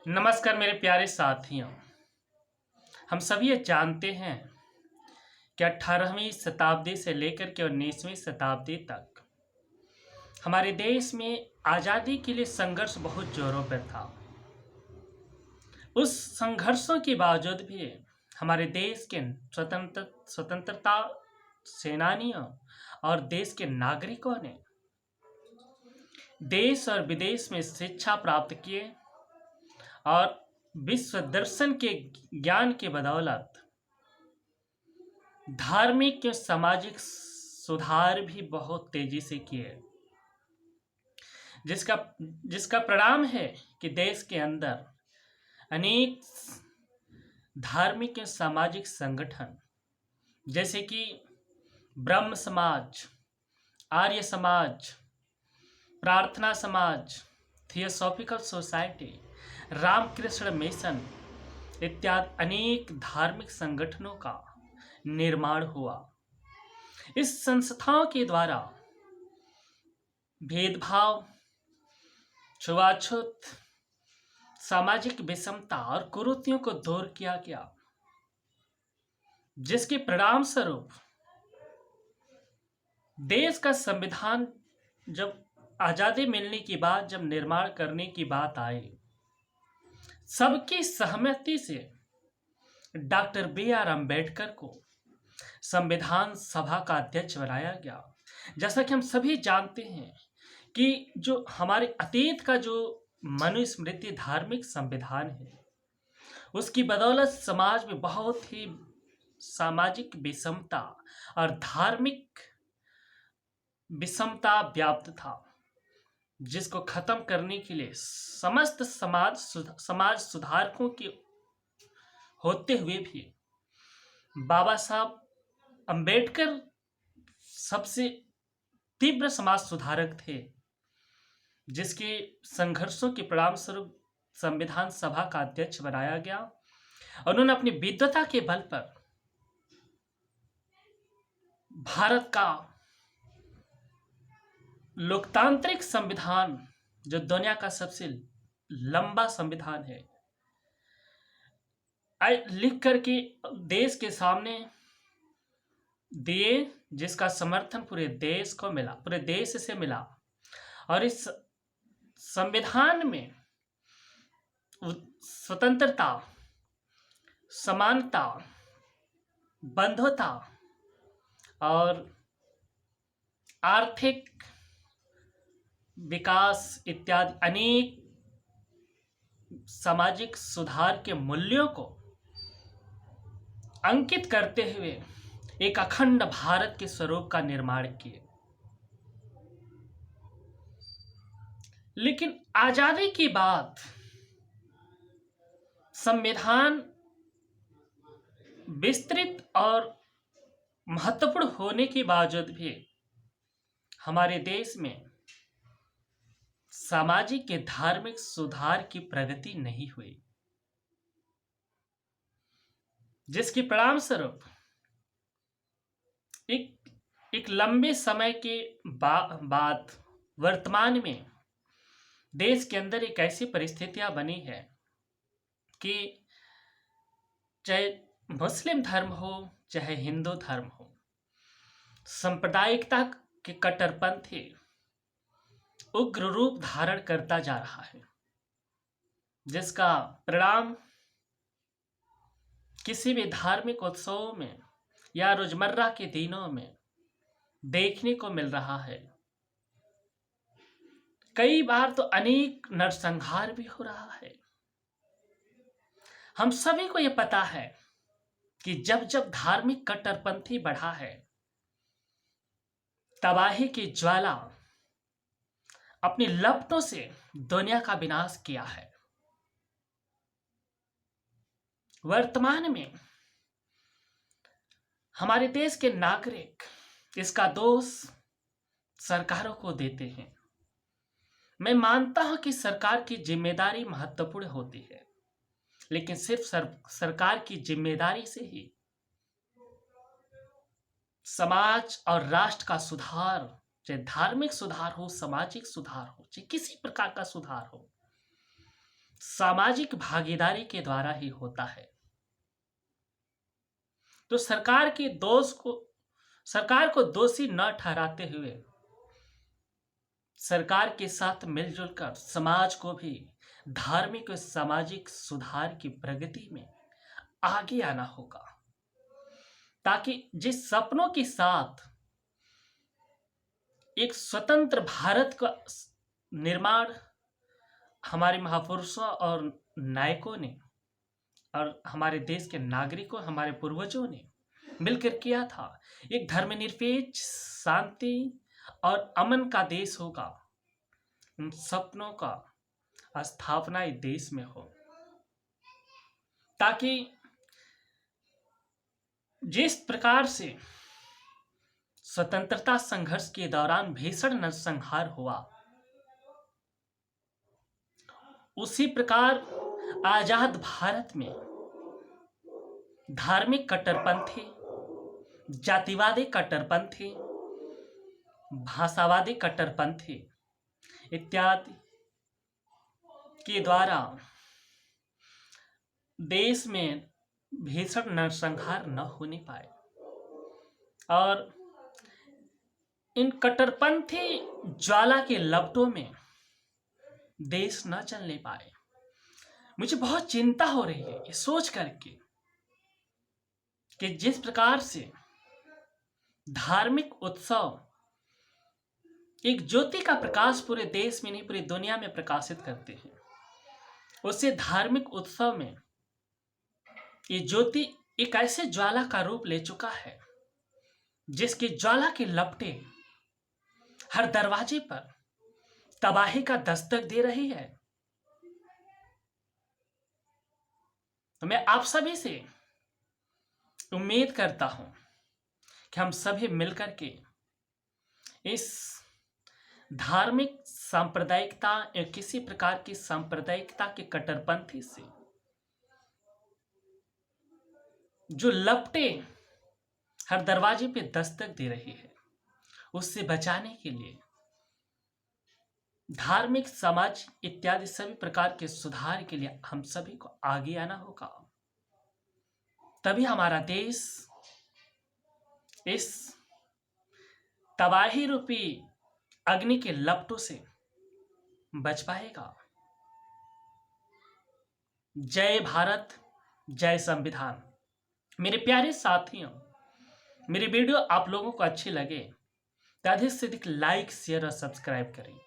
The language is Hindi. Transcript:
नमस्कार मेरे प्यारे साथियों। हम सभी ये जानते हैं कि 18वीं शताब्दी से लेकर के 19वीं शताब्दी तक हमारे देश में आज़ादी के लिए संघर्ष बहुत जोरों पर था। उस संघर्षों के बावजूद भी हमारे देश के स्वतंत्रता सेनानियों और देश के नागरिकों ने देश और विदेश में शिक्षा प्राप्त किए और विश्व दर्शन के ज्ञान के बदौलत धार्मिक और सामाजिक सुधार भी बहुत तेजी से किए, जिसका जिसका परिणाम है कि देश के अंदर अनेक धार्मिक और सामाजिक संगठन जैसे कि ब्रह्म समाज, आर्य समाज, प्रार्थना समाज, थियोसॉफिकल सोसाइटी, रामकृष्ण मिशन इत्यादि अनेक धार्मिक संगठनों का निर्माण हुआ। इस संस्थाओं के द्वारा भेदभाव, छुआछूत, सामाजिक विषमता और कुरीतियों को दूर किया गया, जिसके परिणाम स्वरूप देश का संविधान जब आजादी मिलने के बाद जब निर्माण करने की बात आई, सबकी सहमति से डॉक्टर बी.आर. अम्बेडकर को संविधान सभा का अध्यक्ष बनाया गया। जैसा कि हम सभी जानते हैं कि जो हमारे अतीत का जो मनुस्मृति धार्मिक संविधान है, उसकी बदौलत समाज में बहुत ही सामाजिक विषमता और धार्मिक विषमता व्याप्त था, जिसको खत्म करने के लिए समस्त समाज सुधारकों के होते हुए भी बाबा साहब अंबेडकर सबसे तीव्र समाज सुधारक थे, जिसके संघर्षों के परिणाम स्वरूप संविधान सभा का अध्यक्ष बनाया गया। उन्होंने अपनी विद्वता के बल पर भारत का लोकतांत्रिक संविधान, जो दुनिया का सबसे लंबा संविधान है, लिख करके देश के सामने दिए, जिसका समर्थन पूरे देश को मिला, पूरे देश से मिला। और इस संविधान में स्वतंत्रता, समानता, बंधुता और आर्थिक विकास इत्यादि अनेक सामाजिक सुधार के मूल्यों को अंकित करते हुए एक अखंड भारत के स्वरूप का निर्माण किए। लेकिन आजादी के बाद संविधान विस्तृत और महत्वपूर्ण होने के बावजूद भी हमारे देश में सामाजिक के धार्मिक सुधार की प्रगति नहीं हुई, जिसके परिणाम स्वरूप एक लंबे समय के बाद वर्तमान में देश के अंदर एक ऐसी परिस्थितियां बनी है कि चाहे मुस्लिम धर्म हो चाहे हिंदू धर्म हो, सांप्रदायिकता के कट्टरपंथी उग्र रूप धारण करता जा रहा है, जिसका परिणाम किसी भी धार्मिक उत्सवों में या रोजमर्रा के दिनों में देखने को मिल रहा है। कई बार तो अनेक नरसंहार भी हो रहा है। हम सभी को यह पता है कि जब जब धार्मिक कट्टरपंथी बढ़ा है, तबाही की ज्वाला अपनी लपटों से दुनिया का विनाश किया है। वर्तमान में हमारे देश के नागरिक इसका दोष सरकारों को देते हैं। मैं मानता हूं कि सरकार की जिम्मेदारी महत्वपूर्ण होती है, लेकिन सिर्फ सरकार की जिम्मेदारी से ही समाज और राष्ट्र का सुधार, चाहे धार्मिक सुधार हो, सामाजिक सुधार हो, चाहे किसी प्रकार का सुधार हो, सामाजिक भागीदारी के द्वारा ही होता है। तो सरकार को दोषी न ठहराते हुए सरकार के साथ मिलजुल कर समाज को भी धार्मिक और सामाजिक सुधार की प्रगति में आगे आना होगा, ताकि जिस सपनों के साथ एक स्वतंत्र भारत का निर्माण हमारे महापुरुषों और नायकों ने और हमारे देश के नागरिकों, हमारे पूर्वजों ने मिलकर किया था, एक धर्मनिरपेक्ष, शांति और अमन का देश होगा, उन सपनों का स्थापना इस देश में हो, ताकि जिस प्रकार से स्वतंत्रता संघर्ष के दौरान भीषण नरसंहार हुआ, उसी प्रकार आजाद भारत में धार्मिक कट्टरपंथी, जातिवादी कट्टरपंथी, भाषावादी कट्टरपंथी इत्यादि के द्वारा देश में भीषण नरसंहार न होने पाए और इन कट्टरपंथी ज्वाला के लपटों में देश न चलने पाए। मुझे बहुत चिंता हो रही है ये सोच करके कि जिस प्रकार से धार्मिक उत्सव एक ज्योति का प्रकाश पूरे देश में नहीं पूरी दुनिया में प्रकाशित करते हैं, उससे धार्मिक उत्सव में ये ज्योति एक ऐसे ज्वाला का रूप ले चुका है जिसकी ज्वाला की लपटें हर दरवाजे पर तबाही का दस्तक दे रही है। तो मैं आप सभी से उम्मीद करता हूं कि हम सभी मिलकर के इस धार्मिक सांप्रदायिकता या किसी प्रकार की सांप्रदायिकता के कट्टरपंथी से जो लपटें हर दरवाजे पे दस्तक दे रही है, उससे बचाने के लिए धार्मिक, समाज इत्यादि सभी प्रकार के सुधार के लिए हम सभी को आगे आना होगा। तभी हमारा देश इस तबाही रूपी अग्नि के लपटों से बच पाएगा। जय भारत, जय संविधान। मेरे प्यारे साथियों, मेरी वीडियो आप लोगों को अच्छी लगे तो अधिक से अधिक लाइक, शेयर और सब्सक्राइब करें।